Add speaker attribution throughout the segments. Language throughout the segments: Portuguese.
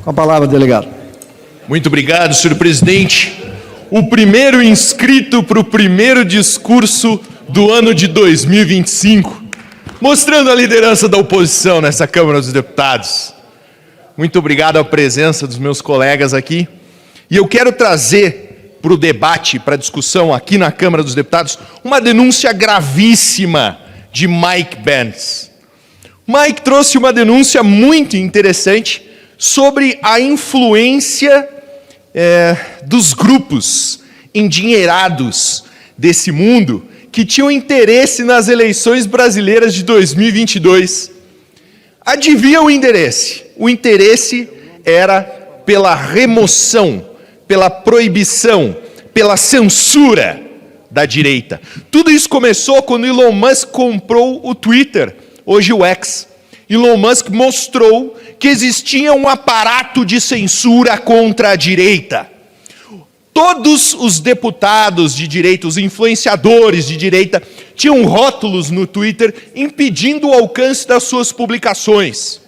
Speaker 1: Com a palavra, delegado.
Speaker 2: Muito obrigado, senhor presidente. O primeiro inscrito para o primeiro discurso do ano de 2025, mostrando a liderança da oposição nessa Câmara dos Deputados. Muito obrigado à presença dos meus colegas aqui. E eu quero trazer para o debate, para a discussão aqui na Câmara dos Deputados, uma denúncia gravíssima de Mike Benz. Mike trouxe uma denúncia muito interessante sobre a influência dos grupos endinheirados desse mundo que tinham interesse nas eleições brasileiras de 2022. Adivinha o interesse? O interesse era pela remoção, pela proibição, pela censura da direita. Tudo isso começou quando Elon Musk comprou o Twitter, hoje o X. Elon Musk mostrou que existia um aparato de censura contra a direita. Todos os deputados de direita, os influenciadores de direita, tinham rótulos no Twitter impedindo o alcance das suas publicações.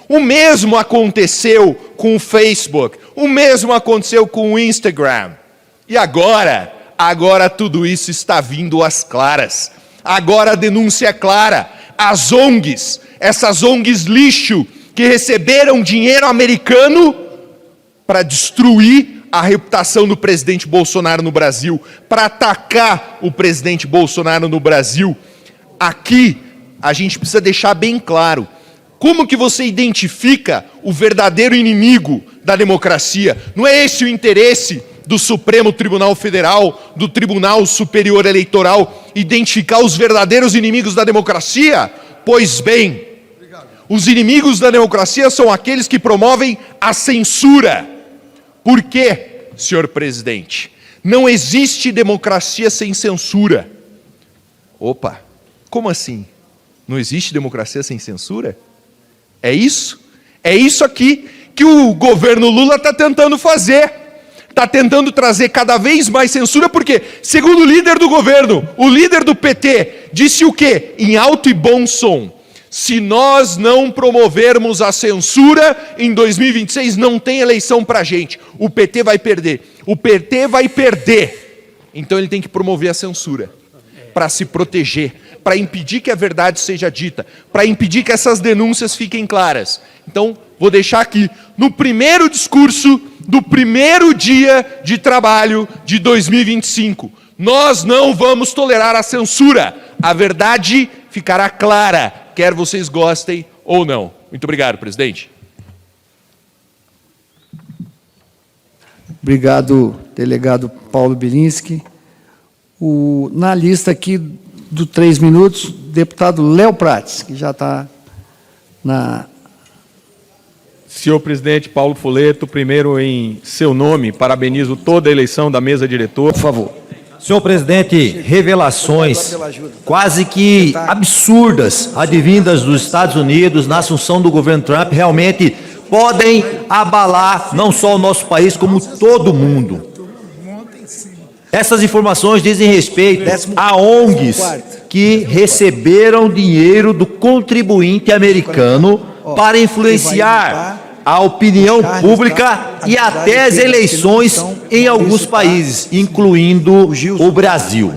Speaker 2: O mesmo aconteceu com o Facebook, o mesmo aconteceu com o Instagram. E agora tudo isso está vindo às claras. Agora a denúncia é clara. As ONGs, essas ONGs lixo, que receberam dinheiro americano para destruir a reputação do presidente Bolsonaro no Brasil, para atacar o presidente Bolsonaro no Brasil. Aqui, a gente precisa deixar bem claro, como que você identifica o verdadeiro inimigo da democracia? Não é esse o interesse do Supremo Tribunal Federal, do Tribunal Superior Eleitoral, identificar os verdadeiros inimigos da democracia? Pois bem, os inimigos da democracia são aqueles que promovem a censura. Por quê, senhor presidente? Não existe democracia sem censura. Opa, como assim? Não existe democracia sem censura? É isso? É isso aqui que o governo Lula está tentando fazer. Está tentando trazer cada vez mais censura, porque, segundo o líder do governo, o líder do PT, disse o quê? Em alto e bom som: se nós não promovermos a censura, em 2026 não tem eleição para a gente. O PT vai perder. O PT vai perder. Então ele tem que promover a censura, para se proteger, para impedir que a verdade seja dita, para impedir que essas denúncias fiquem claras. Então, vou deixar aqui, no primeiro discurso do primeiro dia de trabalho de 2025, nós não vamos tolerar a censura. A verdade ficará clara, quer vocês gostem ou não. Muito obrigado, presidente.
Speaker 1: Obrigado, delegado Paulo Bilinski. Na lista aqui do 3 minutos, deputado Léo Prates, que já está na...
Speaker 3: Senhor presidente Paulo Folletto, primeiro em seu nome, parabenizo toda a eleição da mesa diretora.
Speaker 1: Por favor.
Speaker 4: Senhor presidente, revelações quase que absurdas, advindas dos Estados Unidos, na assunção do governo Trump, realmente podem abalar não só o nosso país, como todo o mundo. Essas informações dizem respeito a ONGs que receberam dinheiro do contribuinte americano para influenciar a opinião pública e até as eleições em alguns países, incluindo o Brasil.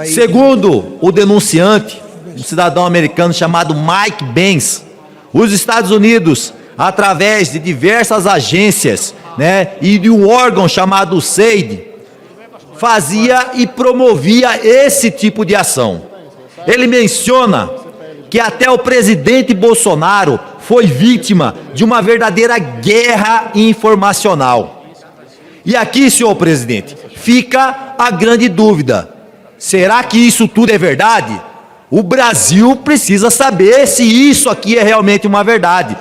Speaker 4: Segundo o denunciante, um cidadão americano chamado Mike Benz, os Estados Unidos, através de diversas agências, e de um órgão chamado SAID, fazia e promovia esse tipo de ação. Ele menciona que até o presidente Bolsonaro foi vítima de uma verdadeira guerra informacional. E aqui, senhor presidente, fica a grande dúvida: será que isso tudo é verdade? O Brasil precisa saber se isso aqui é realmente uma verdade.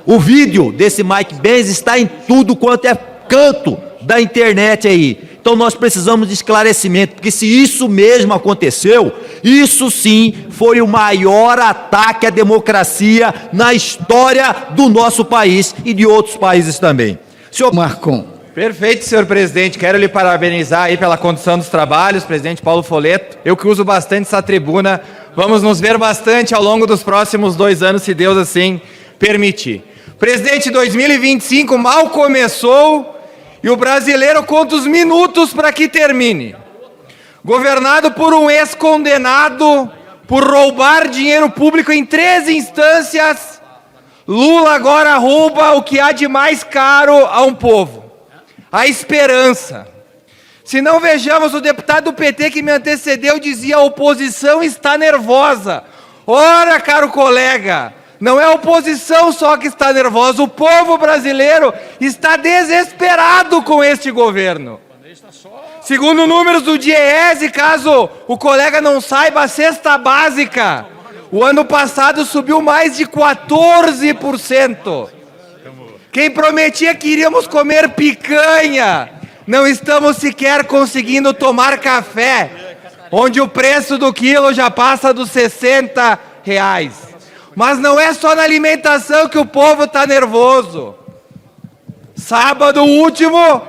Speaker 4: O vídeo desse Mike Benz está em tudo quanto é canto da internet aí. Então nós precisamos de esclarecimento, porque se isso mesmo aconteceu, isso sim foi o maior ataque à democracia na história do nosso país e de outros países também.
Speaker 1: Senhor Marcon.
Speaker 5: Perfeito, senhor presidente. Quero lhe parabenizar aí pela condução dos trabalhos, presidente Paulo Folletto. Eu que uso bastante essa tribuna, vamos nos ver bastante ao longo dos próximos 2 anos, se Deus assim permitir. Presidente, 2025 mal começou e o brasileiro conta os minutos para que termine. Governado por um ex-condenado por roubar dinheiro público em 3 instâncias, Lula agora rouba o que há de mais caro a um povo: a esperança. Se não vejamos, o deputado do PT que me antecedeu dizia: a oposição está nervosa. Ora, caro colega, não é a oposição só que está nervosa, o povo brasileiro está desesperado com este governo. Segundo números do DIEESE, caso o colega não saiba, a cesta básica, o ano passado subiu mais de 14%. Quem prometia que iríamos comer picanha, não estamos sequer conseguindo tomar café, onde o preço do quilo já passa dos R$60. Mas não é só na alimentação que o povo está nervoso. Sábado último,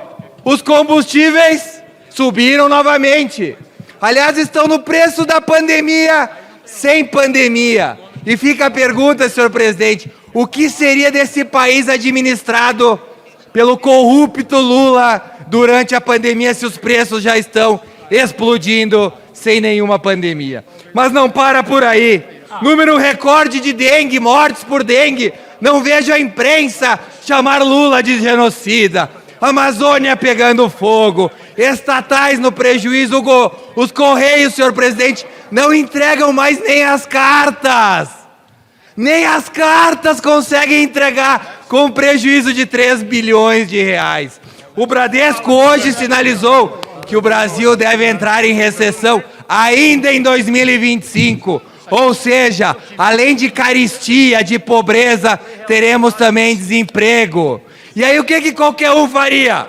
Speaker 5: os combustíveis subiram novamente. Aliás, estão no preço da pandemia, sem pandemia. E fica a pergunta, senhor presidente, o que seria desse país administrado pelo corrupto Lula durante a pandemia se os preços já estão explodindo sem nenhuma pandemia? Mas não para por aí. Número recorde de dengue, mortes por dengue. Não vejo a imprensa chamar Lula de genocida. Amazônia pegando fogo, estatais no prejuízo, os Correios, senhor presidente, não entregam mais nem as cartas. Nem as cartas conseguem entregar, com prejuízo de 3 bilhões de reais. O Bradesco hoje sinalizou que o Brasil deve entrar em recessão ainda em 2025. Ou seja, além de carestia, de pobreza, teremos também desemprego. E aí o que qualquer um faria?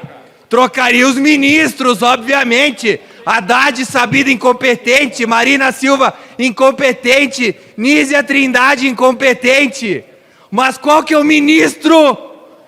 Speaker 5: Trocaria os ministros, obviamente. Haddad, sabido incompetente, Marina Silva, incompetente, Nízia Trindade, incompetente. Mas qual que é o ministro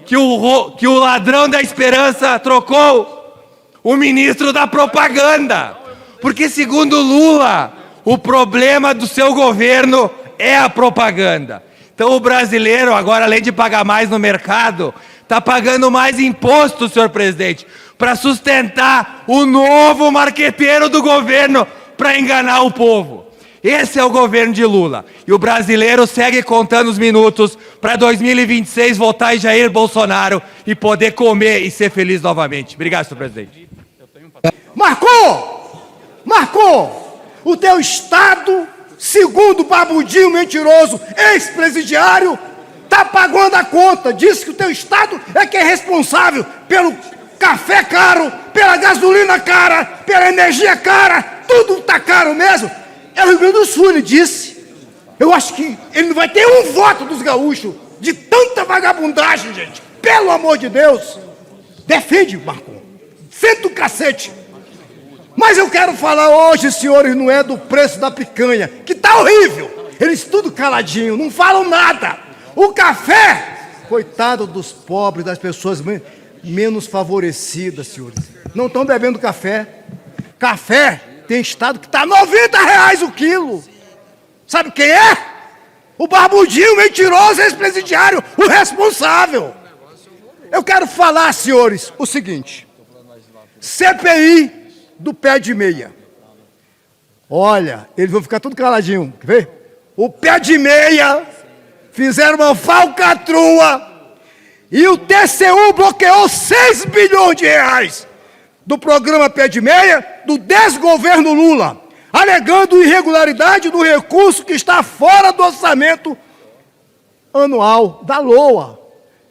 Speaker 5: que o ladrão da esperança trocou? O ministro da propaganda. Porque segundo Lula, o problema do seu governo é a propaganda. Então o brasileiro, agora além de pagar mais no mercado, está pagando mais imposto, senhor presidente, para sustentar o novo marqueteiro do governo para enganar o povo. Esse é o governo de Lula. E o brasileiro segue contando os minutos para 2026 votar em Jair Bolsonaro e poder comer e ser feliz novamente. Obrigado, senhor presidente.
Speaker 6: Marcou! O teu Estado, segundo o Barbudinho mentiroso, ex-presidiário, está pagando a conta. Diz que o teu Estado é que é responsável pelo café caro, pela gasolina cara, pela energia cara, tudo está caro mesmo. É o Rio Grande do Sul, ele disse. Eu acho que ele não vai ter um voto dos gaúchos de tanta vagabundagem, gente. Pelo amor de Deus. Defende, Marcon. Senta o cacete. Mas eu quero falar hoje, senhores, não é do preço da picanha, que tá horrível. Eles tudo caladinho, não falam nada. O café, coitado dos pobres, das pessoas menos favorecidas, senhores. Não estão bebendo café. Café tem estado que está R$90 o quilo. Sabe quem é? O Barbudinho mentiroso, ex-presidiário, o responsável. Eu quero falar, senhores, o seguinte. CPI do pé de meia. Olha, eles vão ficar tudo caladinho, quer ver? O pé de meia fizeram uma falcatrua e o TCU bloqueou 6 bilhões de reais do programa pé de meia do desgoverno Lula, alegando irregularidade do recurso que está fora do orçamento anual da LOA.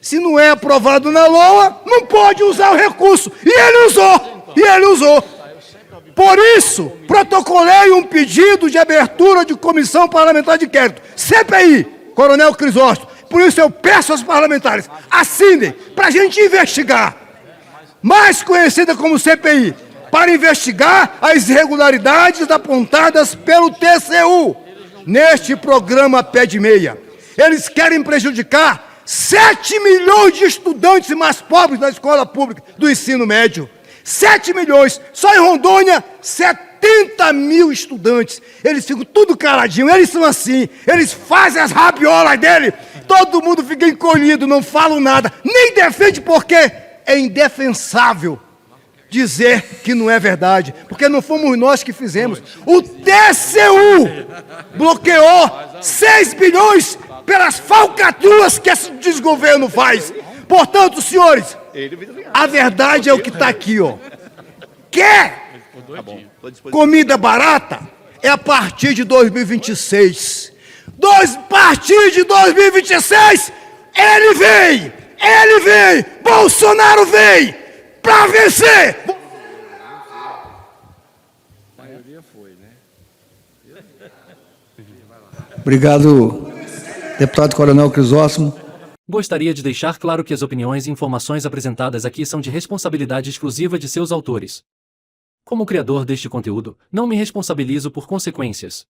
Speaker 6: Se não é aprovado na LOA, não pode usar o recurso. E ele usou. Por isso, protocolei um pedido de abertura de comissão parlamentar de inquérito, CPI, Coronel Crisóstomo. Por isso eu peço aos parlamentares, assinem, para a gente investigar, mais conhecida como CPI, para investigar as irregularidades apontadas pelo TCU neste programa pé de meia. Eles querem prejudicar 7 milhões de estudantes mais pobres da escola pública do ensino médio. 7 milhões, só em Rondônia, 70 mil estudantes. Eles ficam tudo caladinho, eles são assim, eles fazem as rabiolas dele, todo mundo fica encolhido, não falam nada, nem defende porque é indefensável dizer que não é verdade, porque não fomos nós que fizemos. O TCU bloqueou 6 bilhões pelas falcatruas que esse desgoverno faz. Portanto, senhores, a verdade é o que está aqui, ó. Quer comida barata? É a partir de 2026. A partir de 2026, ele vem, Bolsonaro vem para vencer.
Speaker 1: Obrigado, deputado Coronel Crisóstomo.
Speaker 7: Gostaria de deixar claro que as opiniões e informações apresentadas aqui são de responsabilidade exclusiva de seus autores. Como criador deste conteúdo, não me responsabilizo por consequências.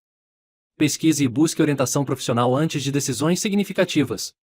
Speaker 7: Pesquise e busque orientação profissional antes de decisões significativas.